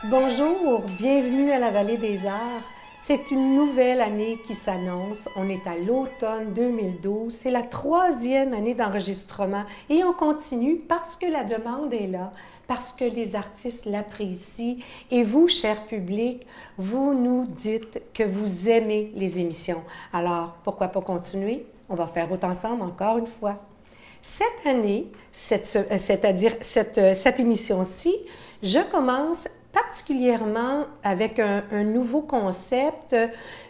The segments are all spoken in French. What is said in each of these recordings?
Bonjour, bienvenue à la Vallée des Arts. C'est une nouvelle année qui s'annonce. On est à l'automne 2012. C'est la 3e année d'enregistrement et on continue parce que la demande est là, parce que les artistes l'apprécient. Et vous, cher public, vous nous dites que vous aimez les émissions. Alors, pourquoi pas continuer? On va faire autant ensemble encore une fois. Cette année, c'est-à-dire cette émission-ci, je commence particulièrement avec un nouveau concept,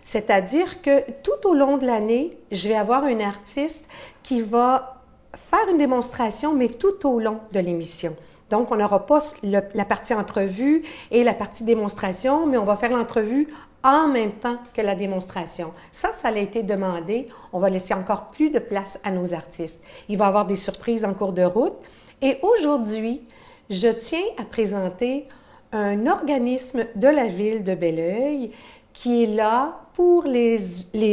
c'est-à-dire que tout au long de l'année, je vais avoir un artiste qui va faire une démonstration, mais tout au long de l'émission. Donc, on n'aura pas la partie entrevue et la partie démonstration, mais on va faire l'entrevue en même temps que la démonstration. Ça a été demandé. On va laisser encore plus de place à nos artistes. Il va y avoir des surprises en cours de route. Et aujourd'hui, je tiens à présenter un organisme de la ville de Belleuil qui est là pour les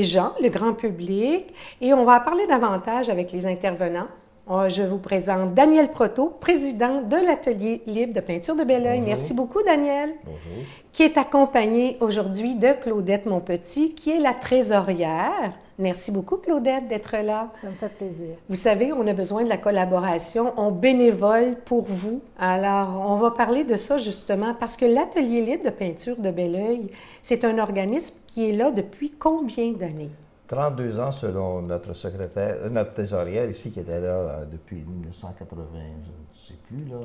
gens, le grand public, et on va en parler davantage avec les intervenants. Je vous présente Daniel Proto, président de l'Atelier libre de peinture de Belleuil. Bonjour. Merci beaucoup, Daniel. Bonjour. Qui est accompagné aujourd'hui de Claudette Monpetit, qui est la trésorière. Merci beaucoup, Claudette, d'être là. Ça me fait plaisir. Vous savez, on a besoin de la collaboration. On bénévole pour vous. Alors, on va parler de ça justement parce que l'Atelier libre de peinture de Belleuil, c'est un organisme qui est là depuis combien d'années? 32 ans selon notre secrétaire, notre trésorière ici qui était là depuis 1980, je ne sais plus là.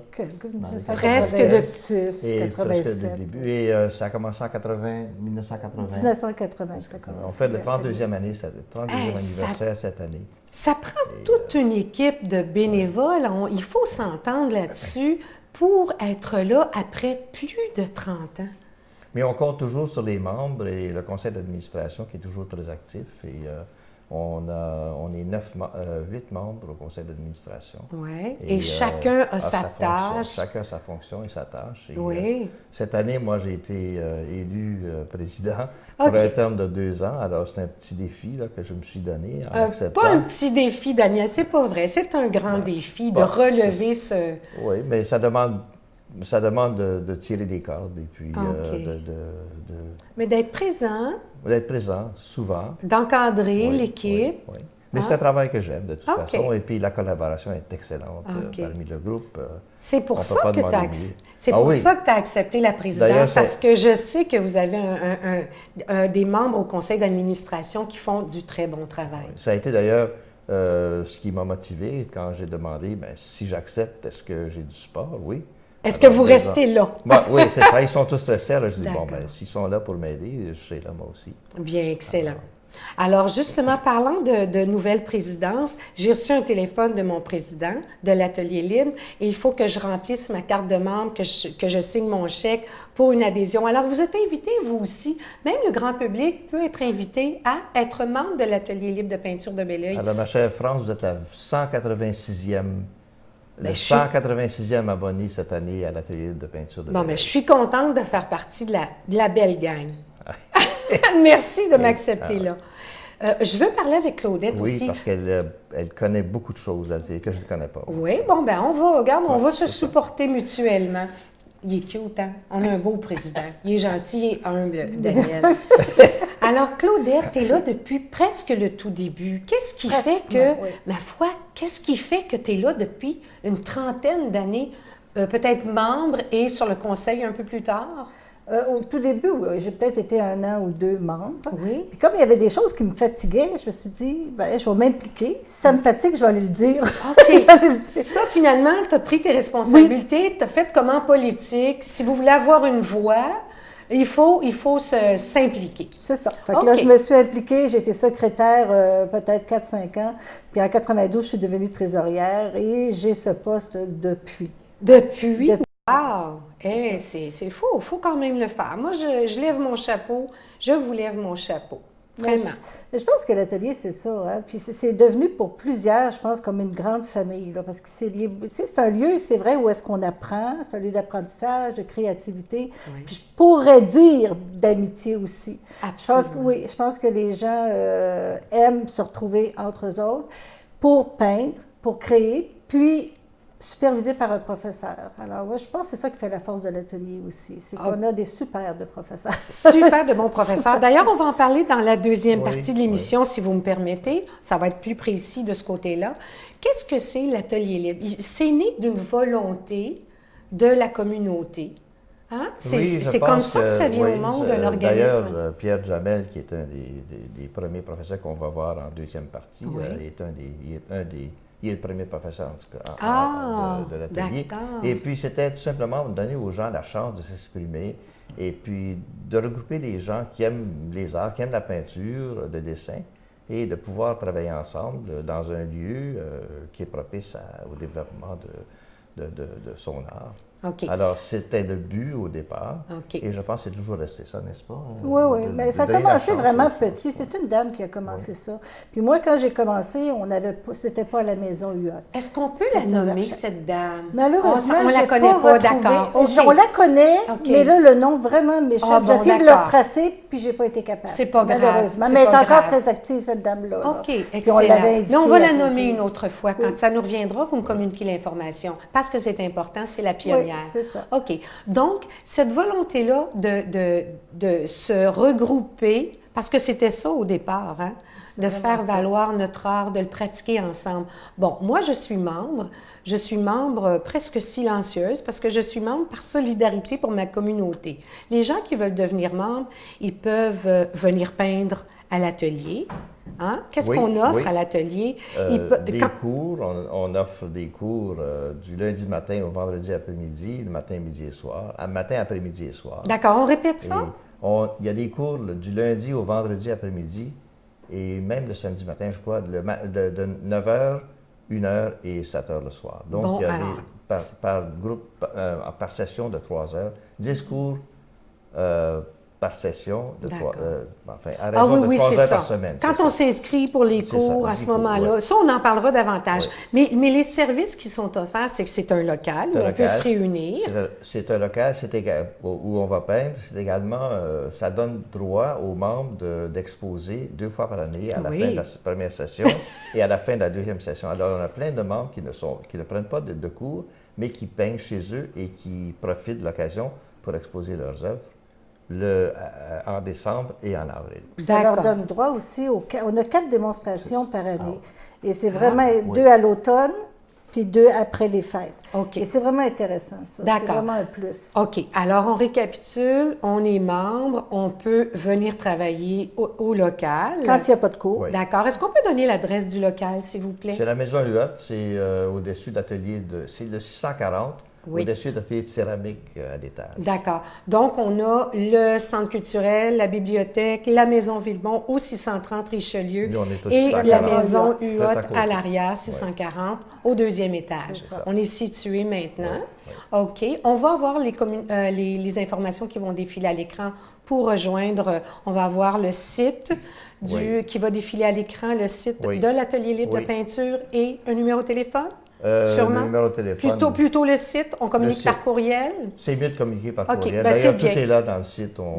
Presque de 87. Le début. Et ça a commencé en 1980. 1980, ça commence. On fait le 32e année, le 32e anniversaire cette année. Ça prend toute une équipe de bénévoles. Il faut s'entendre là-dessus pour être là après plus de 30 ans. Mais on compte toujours sur les membres et le conseil d'administration qui est toujours très actif. Et on est 8 membres au conseil d'administration. Oui, et chacun a sa tâche. Chacun a sa fonction et sa tâche. Et, oui. Cette année, moi, j'ai été élu président pour un terme de 2 ans. Alors, c'est un petit défi là, que je me suis donné en acceptant. Pas un petit défi, Daniel, c'est pas vrai. C'est un grand défi de relever ce... Oui, mais ça demande de tirer des cordes et puis Mais d'être présent. D'être présent, souvent. d'encadrer l'équipe. Oui. Mais c'est un travail que j'aime de toute façon. Et puis la collaboration est excellente parmi le groupe. C'est pour ça que tu as accepté la présidence, parce que je sais que vous avez des membres au conseil d'administration qui font du très bon travail. Oui. Ça a été d'ailleurs ce qui m'a motivé quand j'ai demandé, si j'accepte, est-ce que j'ai du support? Oui. Est-ce que vous restez là? Oui, c'est ça. Ils sont tous restés. Alors, je dis, s'ils sont là pour m'aider, je serai là moi aussi. Bien, excellent. Alors, justement, parlant de nouvelle présidence, j'ai reçu un téléphone de mon président de l'Atelier libre et il faut que je remplisse ma carte de membre, que je signe mon chèque pour une adhésion. Alors, vous êtes invité, vous aussi. Même le grand public peut être invité à être membre de l'Atelier libre de peinture de Belleuil. Alors, ma chère France, vous êtes la 186e. Le 186e abonné cette année à l'Atelier de peinture de Belleuil. Bon, mais je suis contente de faire partie de la belle gang. Merci de m'accepter là. Je veux parler avec Claudette aussi. Oui, parce qu'elle connaît beaucoup de choses que je ne connais pas. Oui, bon, ben on va se supporter mutuellement. Il est cute, hein? On a un beau président. Il est gentil et humble, Daniel. Alors, Claudette, tu es là depuis presque le tout début. Qu'est-ce qui fait que, ma foi, qu'est-ce qui fait que tu es là depuis une trentaine d'années, peut-être membre et sur le conseil un peu plus tard? Au tout début, j'ai peut-être été 1 an ou 2 membre. Oui. Puis comme il y avait des choses qui me fatiguaient, je me suis dit, je vais m'impliquer. Si ça me fatigue, je vais aller le dire. OK. Ça, finalement, tu as pris tes responsabilités, tu as fait comme en politique. Si vous voulez avoir une voix, il faut s'impliquer. C'est ça. Fait que là, je me suis impliquée, j'ai été secrétaire peut-être 4-5 ans. Puis en 92, je suis devenue trésorière et j'ai ce poste depuis. Depuis? Wow! Hey, c'est fou, il faut quand même le faire. Moi, je lève mon chapeau, je vous lève mon chapeau. Vraiment. Je pense que l'atelier, c'est ça. Hein? Puis c'est devenu pour plusieurs, je pense, comme une grande famille. Là, parce que c'est un lieu, c'est vrai, où est-ce qu'on apprend. C'est un lieu d'apprentissage, de créativité. Oui. Puis je pourrais dire d'amitié aussi. Absolument. Je pense que les gens aiment se retrouver entre eux autres pour peindre, pour créer. Puis supervisé par un professeur. Alors, moi, je pense que c'est ça qui fait la force de l'atelier aussi. C'est qu'on a des super de professeurs. Super de bons professeurs. D'ailleurs, on va en parler dans la deuxième Oui, partie de l'émission, si vous me permettez. Ça va être plus précis de ce côté-là. Qu'est-ce que c'est l'atelier libre? C'est né d'une volonté de la communauté. Hein? C'est comme ça que ça vient au monde, un organisme. D'ailleurs, Pierre Jamel, qui est un des premiers professeurs qu'on va voir en deuxième partie, il est le premier professeur, en tout cas, de l'atelier. Et puis, c'était tout simplement donner aux gens la chance de s'exprimer et puis de regrouper les gens qui aiment les arts, qui aiment la peinture, le dessin, et de pouvoir travailler ensemble dans un lieu qui est propice au développement de son art. Okay. Alors, c'était le but au départ, okay. Et je pense que c'est toujours resté ça, n'est-ce pas? Oui, oui, mais ça a commencé vraiment petit. C'est une dame qui a commencé ça. Puis moi, quand j'ai commencé, c'était pas à la maison UA. Est-ce qu'on peut la nommer, cette dame? Malheureusement, on la connaît pas, d'accord. Okay. On la connaît, mais là, le nom vraiment m'échappe. J'ai essayé de le retracer, puis j'ai pas été capable. C'est pas grave. Malheureusement, mais elle est encore très active, cette dame-là. OK, excellent. Mais on va la nommer une autre fois. Quand ça nous reviendra, vous me communiquez l'information. Parce que c'est important, c'est la pionnière. Oui, c'est ça. OK. Donc, cette volonté-là de se regrouper, parce que c'était ça au départ, hein, de faire valoir notre art, de le pratiquer ensemble. Bon, moi, je suis membre presque silencieuse, parce que je suis membre par solidarité pour ma communauté. Les gens qui veulent devenir membres, ils peuvent venir peindre à l'atelier. Hein? Qu'est-ce qu'on offre à l'atelier? Cours, on offre des cours du lundi matin au vendredi après-midi, le matin, midi et soir, matin, après-midi et soir. D'accord, on répète ça? Il y a des cours du lundi au vendredi après-midi et même le samedi matin, je crois, de 9h, 1h et 7h le soir. Donc, bon, il y a par groupe, par session de 3 heures, 10 cours par session, à raison de 3 heures par semaine. Quand on s'inscrit pour les cours, à ce moment-là, ça, on en parlera davantage. Oui. Mais les services qui sont offerts, c'est que c'est un local où on peut se réunir. C'est un local où on va peindre. C'est également, ça donne droit aux membres d'exposer 2 fois par année, à la fin de la première session et à la fin de la deuxième session. Alors, on a plein de membres qui ne prennent pas de cours, mais qui peignent chez eux et qui profitent de l'occasion pour exposer leurs œuvres. En décembre et en avril. Ça leur donne droit aussi, on a 4 démonstrations par année. Et c'est vraiment 2 à l'automne, puis 2 après les fêtes. Okay. Et c'est vraiment intéressant, ça. C'est vraiment un plus. OK. Alors, on récapitule, on est membre, on peut venir travailler au local. Quand il n'y a pas de cours. Oui. D'accord. Est-ce qu'on peut donner l'adresse du local, s'il vous plaît? C'est la Maison Huot, c'est au-dessus de l'atelier c'est le 640. Oui. Au-dessus de l'atelier de céramique à l'étage. D'accord. Donc, on a le centre culturel, la bibliothèque, la maison Villebon au 630 Richelieu et la maison Huot à l'arrière, 640, au 2e étage. On est situé maintenant. Oui. OK. On va avoir les informations qui vont défiler à l'écran pour rejoindre. On va avoir le site qui va défiler à l'écran, le site de l'Atelier libre de peinture et un numéro de téléphone. Sûrement. Le numéro de téléphone. Plutôt le site. On communique par courriel. C'est mieux de communiquer par courriel. Ben d'ailleurs, tout est là dans le site. On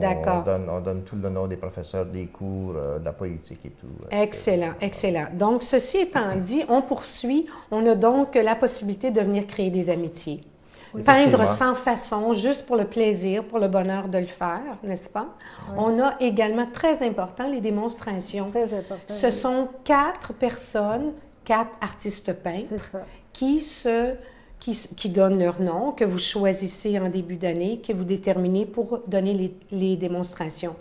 donne tout le nom des professeurs, des cours, de la politique et tout. Excellent, excellent. Donc, ceci étant dit, on poursuit. On a donc la possibilité de venir créer des amitiés. Peindre sans façon, juste pour le plaisir, pour le bonheur de le faire, n'est-ce pas? Oui. On a également, très important, les démonstrations. Très important. Ce sont 4 personnes, 4 artistes peintres qui donnent leur nom, que vous choisissez en début d'année, que vous déterminez pour donner les démonstrations.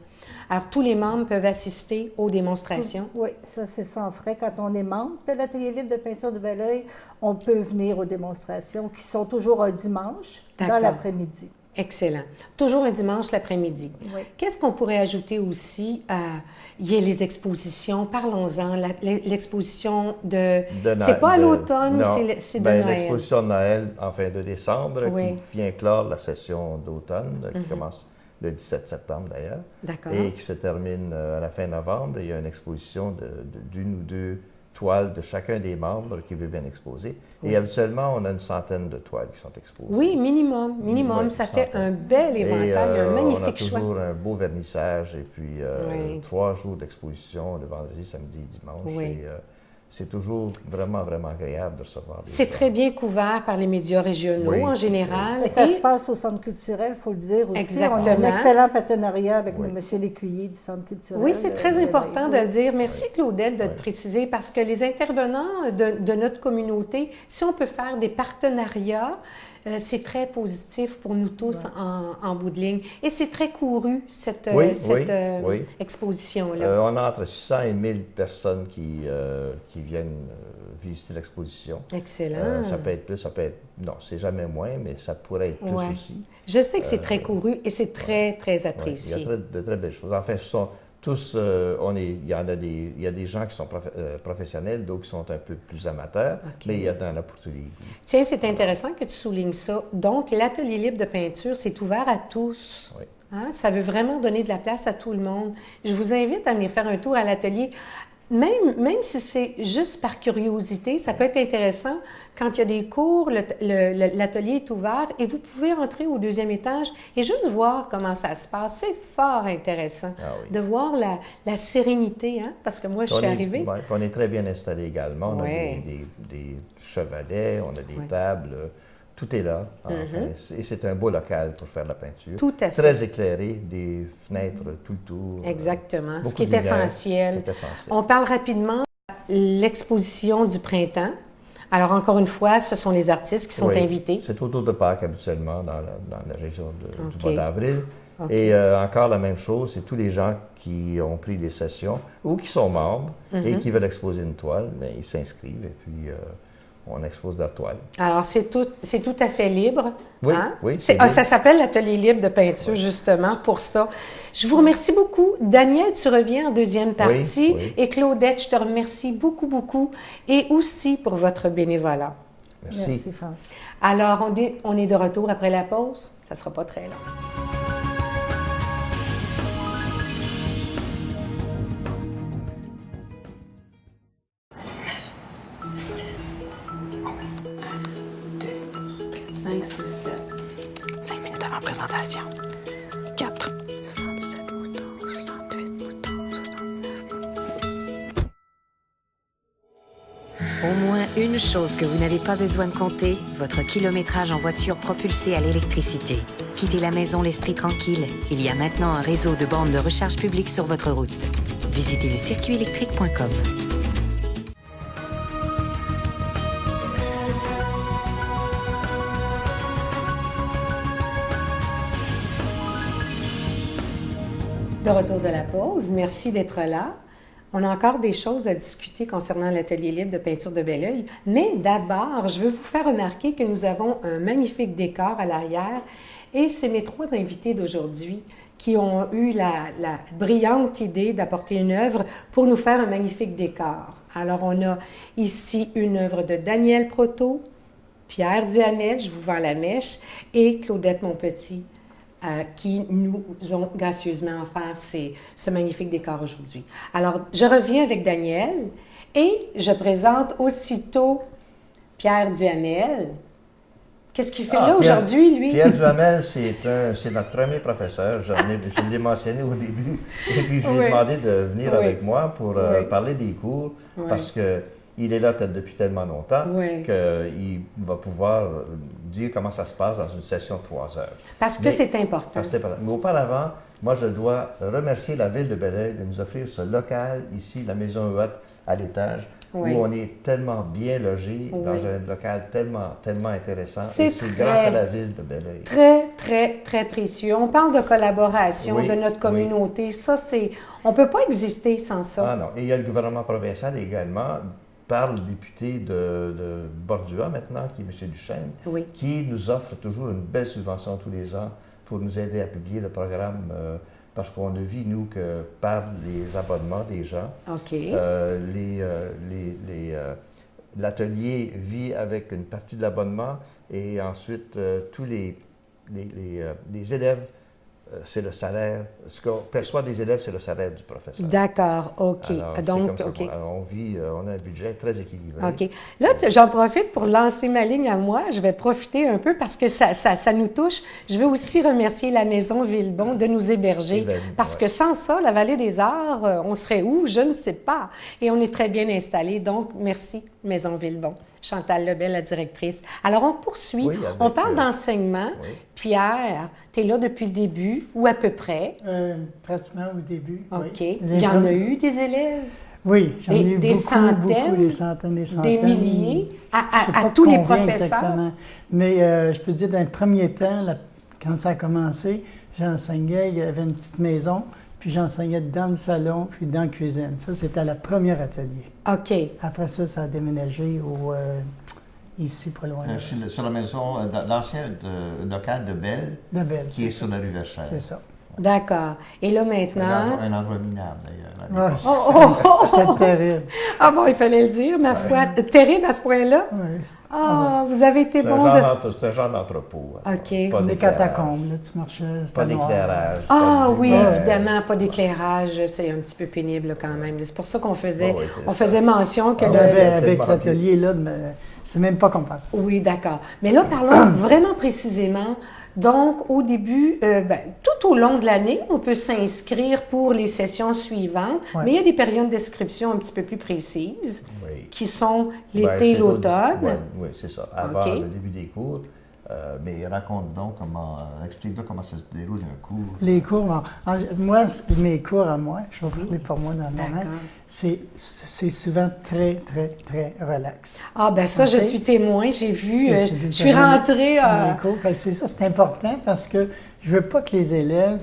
Alors, tous les membres peuvent assister aux démonstrations. Oui, ça, c'est sans frais. Quand on est membre de l'Atelier libre de peinture de Belleuil, on peut venir aux démonstrations qui sont toujours un dimanche dans l'après-midi. Excellent. Toujours un dimanche l'après-midi. Oui. Qu'est-ce qu'on pourrait ajouter aussi? Il y a les expositions, parlons-en. L'exposition de c'est pas à l'automne, c'est de Noël. L'exposition de Noël en fin de décembre qui vient clore la session d'automne qui commence le 17 septembre d'ailleurs. D'accord. Et qui se termine à la fin novembre. Il y a une exposition d'une ou 2 toiles de chacun des membres qui veut bien exposer. Et habituellement, on a une centaine de toiles qui sont exposées. Oui, minimum. Ça fait un bel éventail, un magnifique choix. On a toujours un beau vernissage et puis 3 jours d'exposition, le vendredi, samedi, dimanche. c'est toujours vraiment, vraiment agréable de recevoir des C'est gens. très bien couvert par les médias régionaux Oui, en général. Et ça se passe au Centre culturel, il faut le dire aussi. Exactement. On a un excellent partenariat avec Oui. M. Lécuyer du Centre culturel. Oui, c'est très important de le dire. Merci Oui. Claudette de Oui. te préciser parce que les intervenants de notre communauté, si on peut faire des partenariats, c'est très positif pour nous tous en bout de ligne. Et c'est très couru, cette Oui. exposition-là. On a entre 600 et 1000 personnes qui viennent visiter l'exposition. Excellent. Ça peut être plus, ça peut être... Non, c'est jamais moins, mais ça pourrait être plus Ouais. aussi. Je sais que c'est très couru et c'est très, très Ouais, apprécié. il y a de très belles choses. Enfin, ce sont tous, il y a des gens qui sont professionnels, d'autres qui sont un peu plus amateurs, mais il y en a pour tous les goûts. Tiens, c'est intéressant que tu soulignes ça. Donc, l'atelier libre de peinture, c'est ouvert à tous. Oui. Hein? Ça veut vraiment donner de la place à tout le monde. Je vous invite à venir faire un tour à l'atelier. Même si c'est juste par curiosité, ça peut être intéressant. Quand il y a des cours, l'atelier est ouvert et vous pouvez entrer au 2e étage et juste voir comment ça se passe. C'est fort intéressant de voir la sérénité, hein? Parce que moi, je suis arrivée. Ouais, on est très bien installé également. On a Ouais. des chevalets, on a des tables. Tout est là. Enfin, et c'est un beau local pour faire la peinture. Tout à fait. Très éclairé, des fenêtres tout le tour. Exactement, ce beaucoup qui est de lumière. essentiel. C'est essentiel. On parle rapidement de l'exposition du printemps. Alors, encore une fois, ce sont les artistes qui sont Oui, invités. c'est autour de Pâques habituellement, dans la région du OK. mois d'avril. OK. Et encore la même chose, c'est tous les gens qui ont pris des sessions ou qui sont membres et qui veulent exposer une toile, mais ils s'inscrivent et puis on expose leur toile. Alors, c'est tout à fait libre. Oui, hein? oui, c'est libre. Ça s'appelle l'atelier libre de peinture, justement, pour ça. Je vous remercie beaucoup. Daniel, tu reviens en deuxième partie. oui. Et Claudette, je te remercie beaucoup, beaucoup. Et aussi pour votre bénévolat. Merci. Merci, Francis. Alors, on est de retour après la pause. Ça ne sera pas très long. Présentation. 4. 77 moutons, 68 moutons, 69. Au moins une chose que vous n'avez pas besoin de compter, votre kilométrage en voiture propulsée à l'électricité. Quittez la maison l'esprit tranquille. Il y a maintenant un réseau de bornes de recharge publique sur votre route. Visitez le circuitélectrique.com. De retour de la pause, merci d'être là. On a encore des choses à discuter concernant l'atelier libre de peinture de Belleuil, mais d'abord, je veux vous faire remarquer que nous avons un magnifique décor à l'arrière et c'est mes 3 invités d'aujourd'hui qui ont eu la brillante idée d'apporter une œuvre pour nous faire un magnifique décor. Alors, on a ici une œuvre de Daniel Proto, Pierre Duhamel, je vous vends la mèche, et Claudette Monpetit, qui nous ont gracieusement offert ce magnifique décor aujourd'hui. Alors, je reviens avec Daniel et je présente aussitôt Pierre Duhamel. Qu'est-ce qu'il fait là aujourd'hui, lui? Pierre Duhamel, c'est notre premier professeur. Je l'ai mentionné au début. Et puis, je lui ai demandé de venir avec moi pour parler des cours parce que il est là depuis tellement longtemps qu'il va pouvoir dire comment ça se passe dans une session de 3 heures. Parce que c'est important. Mais auparavant, moi, je dois remercier la Ville de Belleuil de nous offrir ce local ici, la Maison Huot, à l'étage, où on est tellement bien logé dans un local tellement intéressant. Et c'est grâce à la Ville de Belleuil. Très, très, très précieux. On parle de collaboration de notre communauté. Ça, on ne peut pas exister sans ça. Ah non. Et il y a le gouvernement provincial également, par le député de Bordua maintenant, qui est M. Duchesne, qui nous offre toujours une belle subvention tous les ans pour nous aider à publier le programme, parce qu'on a vu, nous, que par les abonnements des gens, l'atelier vit avec une partie de l'abonnement et ensuite tous les élèves c'est le salaire. Ce qu'on perçoit des élèves, c'est le salaire du professeur. D'accord, OK. Alors, Donc, c'est comme OK. ça on vit, on a un budget très équilibré. OK. Là, j'en profite pour lancer ma ligne à moi. Je vais profiter un peu parce que ça nous touche. Je veux aussi remercier la Maison Villebon de nous héberger. Parce que sans ça, la Vallée des Arts, on serait où? Je ne sais pas. Et on est très bien installés. Donc, merci, Maison Villebon. Chantal Lebel, la directrice. Alors, on poursuit. Oui, on parle d'enseignement. Oui. Pierre, tu es là depuis le début, ou à peu près. Pratiquement au début. OK. Oui. Il y en a eu des élèves? Oui, j'en ai eu Des beaucoup, centaines, beaucoup, des centaines. Des milliers, Je sais à pas tous les combien professeurs? exactement. Mais je peux dire, dans le premier temps, quand ça a commencé, j'enseignais, il y avait une petite maison, puis j'enseignais dans le salon, puis dans la cuisine. Ça, c'était le premier atelier. OK. Après ça, ça a déménagé ici, pas loin. Sur la maison, l'ancien local de Belle, De Belle. qui est sur la rue Verchères. C'est ça. D'accord. Et là, maintenant... Un endroit minable, d'ailleurs. Ah, c'était terrible. Ah bon, il fallait le dire, ma foi. Terrible à ce point-là? Ouais. Ah, vous avez été C'est bon c'est un genre d'entrepôt. OK. Pas Les d'éclairage. catacombes, là, tu marchais, c'était Pas noir. d'éclairage. Ah pas de oui, lumière. évidemment, pas d'éclairage, c'est un petit peu pénible là, quand même. C'est pour ça qu'on faisait, Ah oui, c'est on ça. faisait mention que Ah le... ouais. Avec tellement l'atelier, là, c'est même pas comparable. Oui, d'accord. Mais là, parlons vraiment précisément. Donc, au début, tout au long de l'année, on peut s'inscrire pour les sessions suivantes, Ouais. mais il y a des périodes d'inscription un petit peu plus précises, Oui. qui sont Ben, l'été, c'est l'automne. Oui, c'est ça. Avant OK. le début des cours. Mais raconte donc explique-donc comment ça se déroule un cours. Les cours, moi, mes cours à moi, je vais parler pour moi dans le moment, D'accord. c'est souvent très, très, très relax. Ah, ben ça, je OK. suis témoin, j'ai vu, J'ai je déjà suis rentrée... mes cours. Fait que c'est ça, c'est important parce que je veux pas que les élèves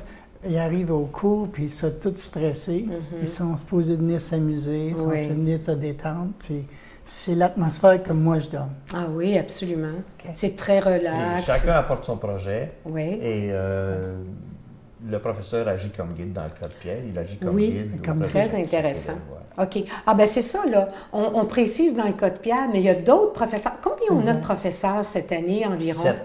ils arrivent au cours puis ils soient tous stressés. Ils sont supposés venir s'amuser, ils sont Oui. supposés venir se détendre, puis c'est l'atmosphère que moi je donne. Ah oui, absolument. OK. C'est très Et relax. chacun apporte son projet. Oui. Et le professeur agit comme guide dans le cas de Pierre. Il agit comme Oui, guide. comme auprès Très de chaque intéressant. élève, ouais. OK. Ah, ben c'est ça, là. On précise dans le cas de Pierre, mais il y a d'autres professeurs. Combien on a de professeurs cette année environ? 7.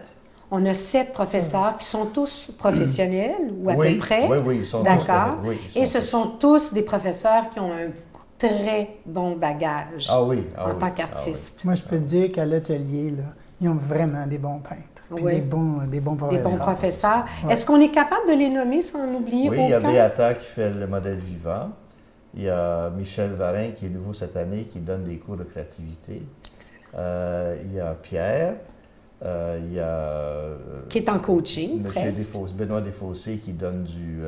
On a 7 professeurs qui sont tous professionnels ou à Oui, peu près. oui, oui, ils sont tous D'accord. oui, ils Et sont ce sont tous des professeurs qui ont un très bon bagage Ah oui, en tant qu'artistes. Moi, je peux te dire qu'à l'atelier, là, ils ont vraiment des bons peintres, puis Oui. des bons Des professeurs. bons professeurs. Ouais. Est-ce qu'on est capable de les nommer sans en oublier Oui, il y a aucun? Beata qui fait le modèle vivant. Il y a Michel Varin qui est nouveau cette année, qui donne des cours de créativité. Il y a Pierre. Il y a Qui est en coaching, presque. Benoît Desfossés qui donne du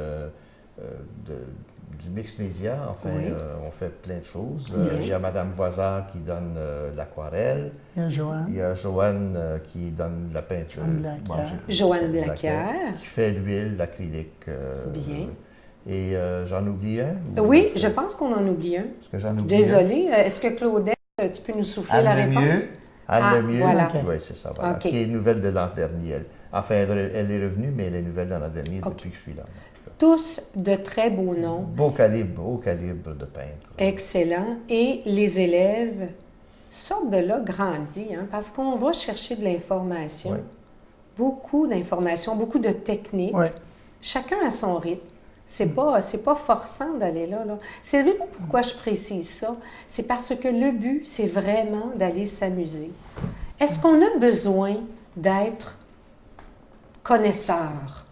mix média. Enfin, Oui. on fait plein de choses. Bien. Il y a Madame Voisard qui donne l'aquarelle. Il y a Joanne. Il y a Joanne qui donne la peinture. Joanne Blaquière. Joanne Blaquière. Qui fait l'huile, l'acrylique. Bien. Et j'en oublie un? Ou- Oui, je pense qu'on en oublie un. Est-ce que j'en oublie un? Désolée. Est-ce que Claudette, tu peux nous souffler Anne la Lemieux. réponse? Anne Ah, Lemieux. voilà. Oui, c'est ça. Voilà. OK. Qui est nouvelle de l'an dernier. Enfin, elle est revenue, mais elle est nouvelle de l'an dernier depuis que je suis là. Tous de très beaux noms, Beau calibre de peintre. excellents, et les élèves sortent de là grandis, hein, parce qu'on va chercher de l'information, Oui. beaucoup d'informations, beaucoup de techniques, Oui. chacun à son rythme. C'est pas forçant d'aller là. Savez-vous pourquoi je précise ça? C'est parce que le but, c'est vraiment d'aller s'amuser. Est-ce qu'on a besoin d'être connaisseur?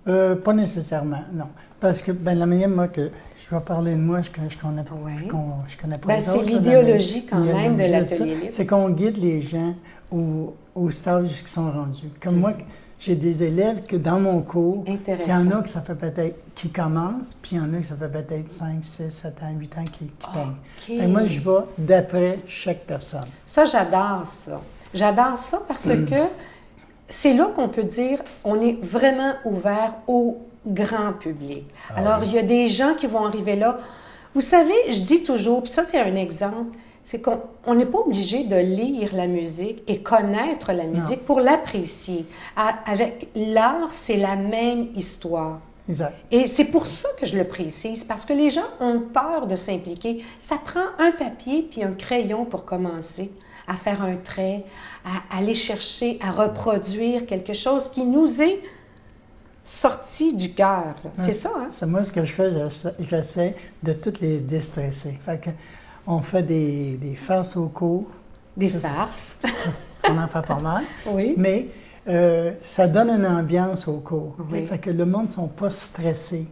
Pas nécessairement, non. Parce que la manière, moi, que je vais parler de moi, je connais Ouais. je connais pas Ben, les c'est autres, là, l'idéologie mais quand même de l'idéologie l'atelier ça, libre. c'est qu'on guide les gens au stage qui sont rendus. Comme moi, j'ai des élèves que dans mon cours, il y en Intéressant. a que ça fait peut-être qui commencent, puis il y en a que ça fait peut-être 5, 6, 7 ans, 8 ans qui peignent. OK. Et moi, je vais d'après chaque personne. Ça, j'adore ça. J'adore ça parce que c'est là qu'on peut dire on est vraiment ouvert au grand public. Alors, il y a des gens qui vont arriver là. Vous savez, je dis toujours, puis ça, c'est un exemple, c'est qu'on n'est pas obligé de lire la musique et connaître la musique pour l'apprécier. Avec l'art, c'est la même histoire. Exact. Et c'est pour ça que je le précise, parce que les gens ont peur de s'impliquer. Ça prend un papier puis un crayon pour commencer à faire un trait, à aller chercher, à reproduire quelque chose qui nous est sorti du cœur. Là. C'est ça, hein? C'est moi, ce que je fais, j'essaie de toutes les déstresser. Fait que on fait des farces au cours. Des farces. On en fait pas mal. Oui. Mais ça donne une ambiance au cours. Oui. Fait que le monde ne sont pas stressés.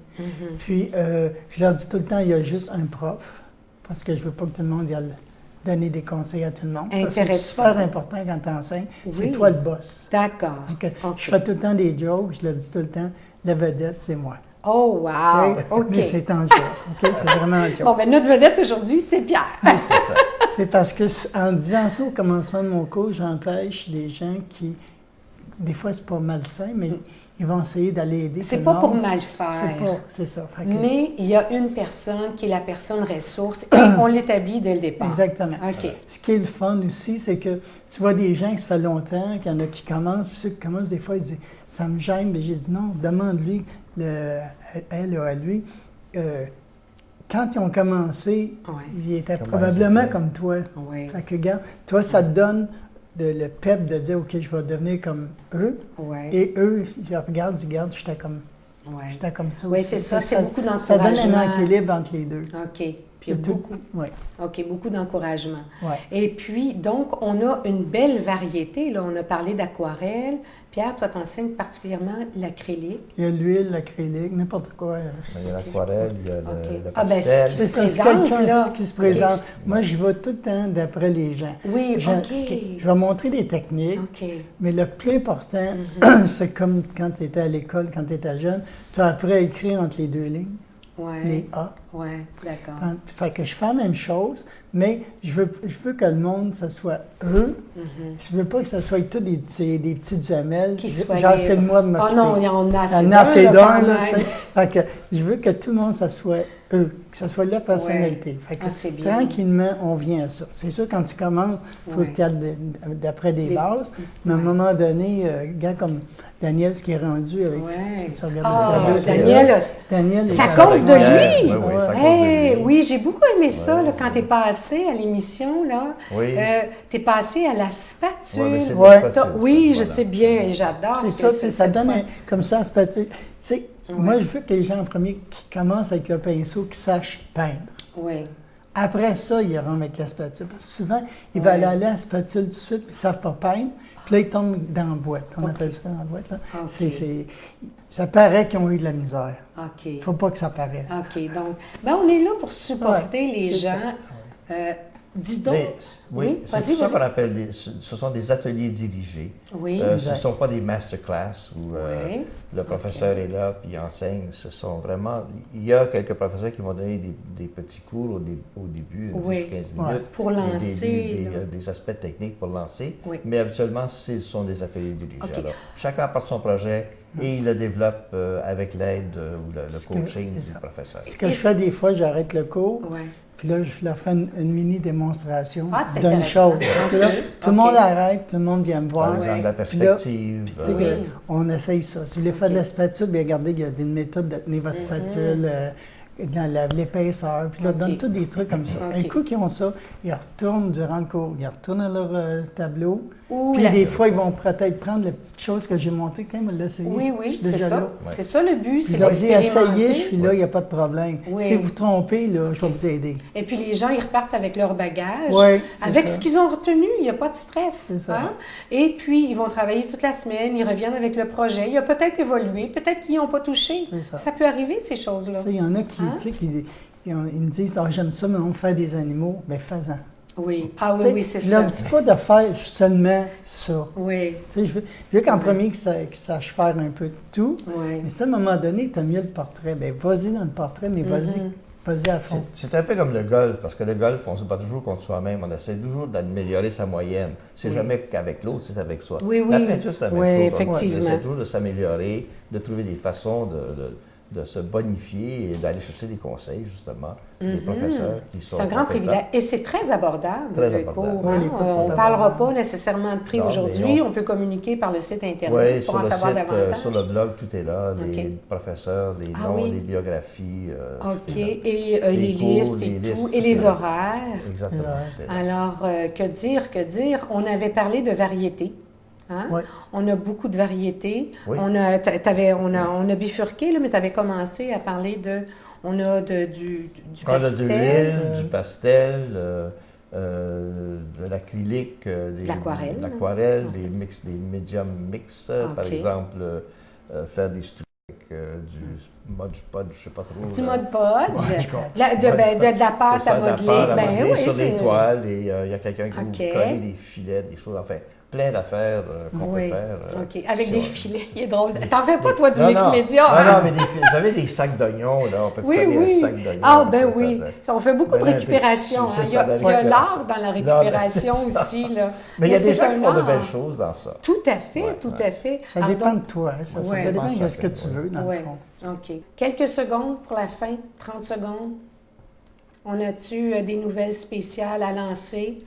Puis, je leur dis tout le temps, il y a juste un prof, parce que je veux pas que tout le monde y aille donner des conseils à tout le monde. Ça, c'est Intéressant. super important quand tu enseignes. Oui. C'est toi le boss. D'accord. Fait que OK. Je fais tout le temps des jokes, je leur dis tout le temps, la vedette, c'est moi. Oh, wow! OK. Mais c'est en joke. OK? C'est vraiment un joke. Bon, ben notre vedette aujourd'hui, c'est Pierre. C'est ça. C'est parce que en disant ça au commencement de mon cours, j'empêche les gens qui, des fois c'est pas malsain, mais ils vont essayer d'aller aider C'est tout pas le pour monde. mal faire. C'est ça. Fait que- Mais il y a une personne qui est la personne ressource et on l'établit dès le départ. Exactement. OK. Ce qui est le fun aussi, c'est que tu vois des gens qui ça fait longtemps, qu'il y en a qui commencent, puis ceux qui commencent, des fois, ils disent « ça me gêne », mais j'ai dit « non, demande-lui, elle ou à lui, quand ils ont commencé, Ouais. ils étaient Comment probablement ils étaient. comme toi. Oui. Fait que, regarde, toi, ça te donne le pep de dire « OK, je vais devenir comme eux Oui. » et eux, ils regardent, ils disent « regarde, j'étais comme ça Oui, aussi. c'est ça, c'est beaucoup Ça donne d'encouragement. un équilibre entre les deux. OK. Puis il y a beaucoup. Oui, OK, beaucoup d'encouragement. ouais. Et puis, donc, on a une belle variété. Là, on a parlé d'aquarelle. Pierre, toi, tu enseignes particulièrement l'acrylique. Il y a l'huile, l'acrylique, n'importe quoi. Il y a l'aquarelle, il y a OK. le Ah, ben, pastel. ce C'est qui se ça, c'est présente, quelqu'un là. qui se présente. OK. Moi, je vais tout le temps d'après les gens. Oui, OK. Je vais montrer des techniques, OK. mais le plus important, c'est comme quand tu étais à l'école, quand tu étais jeune, tu as appris à écrire entre les deux lignes, Oui. les A. Oui, d'accord. Fait que je fais la même chose, mais je veux que le monde, ça soit eux. Je veux pas que ce soit tous des petits duhamels. Qui soient Genre, libres. c'est le moi de m'occuper. Ah non, il y en a assez Il y en d'un, a assez là, d'un, quand là, même. tu sais. Fait que je veux que tout le monde, ça soit eux, que ce soit leur personnalité. Fait que Ah, c'est bien. tranquillement, on vient à ça. C'est sûr, quand tu commences, il faut Ouais. que tu ailles d'après des Des- bases, mais à un ouais. moment donné, gars comme Daniel, ce qui est rendu avec... Ouais. si tu regardes Ah, le tableau, c'est- Daniel, Daniel c'est à est- cause de Ouais, lui. oui, oui, c'est à cause de Hey, lui. oui, j'ai beaucoup aimé ça Ouais, là, quand ouais. tu es passé à l'émission. Là. Oui. Tu es passé à la spatule. Ouais, mais c'est de Ouais. la spatule, Oui, ça, je voilà. sais bien et j'adore. C'est ce que ça, ça cette donne fois. comme ça, c'est tu sais, moi, je veux que les gens en premier qui commencent avec le pinceau, qui sachent peindre. Oui, Après ça, ils iront avec la spatule. Parce que souvent, ils veulent aller à la spatule tout de suite, puis ils ne savent pas peindre. Puis là, ils tombent dans la boîte. On appelle ça dans la boîte. Là. OK. Ça paraît qu'ils ont eu de la misère. OK. Il ne faut pas que ça paraisse. OK, donc, ben, on est là pour supporter Ouais, les c'est gens. ça. Dis donc. Mais, oui, c'est vas-y, ça vas-y. qu'on appelle, ce sont des ateliers dirigés. Oui. Ce ne Exact. sont pas des masterclass où Oui. le professeur est là puis il enseigne. Ce sont vraiment... Il y a quelques professeurs qui vont donner des petits cours au début, 10 Oui. ou 15 Ouais. minutes. Pour et lancer, là. des aspects techniques pour lancer. Oui. Mais habituellement, ce sont des ateliers dirigés. OK. Alors, chacun apporte son projet et il le développe avec l'aide ou le Ce que- coaching c'est du ça. professeur. Ce que je fais des fois, j'arrête le cours, Ouais. puis là, je leur fais une mini démonstration Ah, c'est d'une intéressant. chose. Puis là, OK, tout le OK. monde arrête, tout le monde vient me voir. Par exemple, la Puis là, perspective. Puis, tu sais, Oui. on essaye ça. Si vous voulez faire de la spatule, bien, regardez, il y a une méthode de tenir votre spatule, dans l'épaisseur, puis là, OK. donne tous des trucs comme ça. OK. Un coup qu'ils ont ça, ils retournent durant le cours, ils retournent à leur tableau, Ou puis la- des fois, ils vont peut-être prendre la petite chose que j'ai montée, quand même, l'essayer. Oui, oui, Je suis c'est déjà ça. là. C'est ça le but, Puis c'est je leur dis, essayez, d'expérimenter. je suis là, il n'y a pas de problème. Oui. Si vous trompez, là, je vais vous aider. Et puis les gens, ils repartent avec leur bagage, Oui, c'est avec ça. ce qu'ils ont retenu. Il n'y a pas de stress. C'est ça. hein? Et puis, ils vont travailler toute la semaine, ils reviennent avec le projet. Il a peut-être évolué, peut-être qu'ils n'ont pas touché. C'est ça. peut arriver, ces choses-là. Tu sais, il y en a qui, Hein? tu sais, ils me disent, ah, j'aime ça, mais on fait des animaux. Bien, fais-en. Oui. Ah oui, Tu sais, oui, c'est je ça. leur dis pas de faire seulement ça. Oui, Tu sais, je veux qu'en premier, qu'ils sachent faire un peu de tout. oui. Mais ça, à un moment donné, tu as mieux le portrait. Bien, vas-y dans le portrait, mais vas-y à fond. C'est un peu comme le golf, parce que le golf, on ne se bat toujours contre soi-même. On essaie toujours d'améliorer sa moyenne. C'est jamais qu'avec l'autre, c'est avec soi. Oui, oui. La peinture, c'est la même Oui, chose. effectivement. On essaie toujours de s'améliorer, de trouver des façons de se bonifier et d'aller chercher des conseils, justement, des professeurs qui sont C'est un grand compétents. privilège. Et c'est très abordable, Très le abordable. cours. Oui, hein. les cours sont On ne parlera abordables. pas nécessairement de prix Non, mais aujourd'hui. on- On peut communiquer par le site Internet Oui, pour sur en le savoir site, davantage. sur le blog, tout est là. Les OK. professeurs, les Ah noms, oui. les biographies. OK. Et les les cours, listes et les listes, tout. tout Et les ça. horaires. Exactement. Ouais. Alors, que dire? On avait parlé de variété. Hein? Oui. On a beaucoup de variétés. Oui. On a bifurqué, là, mais tu avais commencé à parler de... On a du On a de pastel. l'huile, du pastel, de l'acrylique, De l'aquarelle. des médiums mix, par Ok. exemple, faire des stucs avec du Mod Podge, je ne sais pas trop. Du Mod Podge, Ouais, de la pâte C'est ça, à de la modeler. pâte à Ben modeler oui, sur c'est... des toiles et il y a quelqu'un qui Ok. vous colle des filets, des choses, enfin, plein d'affaires qu'on peut Oui, faire. OK. Avec sur- des filets, il est drôle. T'en fais pas, toi, du Non, mix non. média, Non, hein? non, mais vous avez des sacs d'oignons, là, on peut Oui, coller un oui. sac d'oignons. Ah, ben ça, oui. ça- On fait beaucoup de Ben là, récupération. c'est Hein. ça, Il y a de la l'art dans la récupération. récupération Non, mais c'est ça. aussi. Là. Mais il y a des c'est gens un qui font de art. belles choses dans ça. Tout à fait, Ouais, tout ouais. à fait. Ça Alors, dépend donc, de toi. Ça Ouais. dépend de ce que Chacun, tu ouais. veux, dans ouais. le fond. OK. Quelques secondes pour la fin, 30 secondes. On a-tu des nouvelles spéciales à lancer,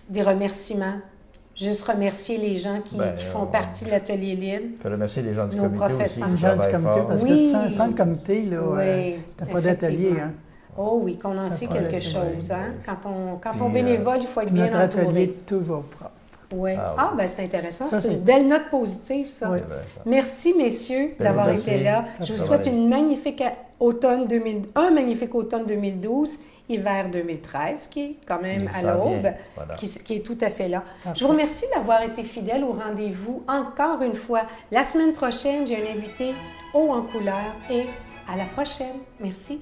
des remerciements? Juste remercier les gens qui font partie de l'Atelier Libre. Je peux remercier les gens du Nos comité aussi. professeurs. qui Les gens du travaillent comité, fort. parce Oui. que sans le comité, là, Oui, t'as pas d'atelier. effectivement. Hein. Oh oui, qu'on en sait pas quelque d'atelier. chose. Hein? Quand Puis, on bénévole, il faut être Puis bien notre atelier entouré. est toujours propre. Oui. Ah, Ah, oui. ben c'est intéressant. Ça, C'est une c'est- belle note positive, ça. Oui. C'est vrai, ça. Merci, messieurs, d'avoir Merci. été là. Je vous souhaite une magnifique un magnifique automne 2012, hiver 2013, qui est quand même à Ça l'aube, vient, voilà. qui est tout à fait là. Je vous remercie d'avoir été fidèle au rendez-vous encore une fois. La semaine prochaine, j'ai un invité haut en couleur et à la prochaine. Merci.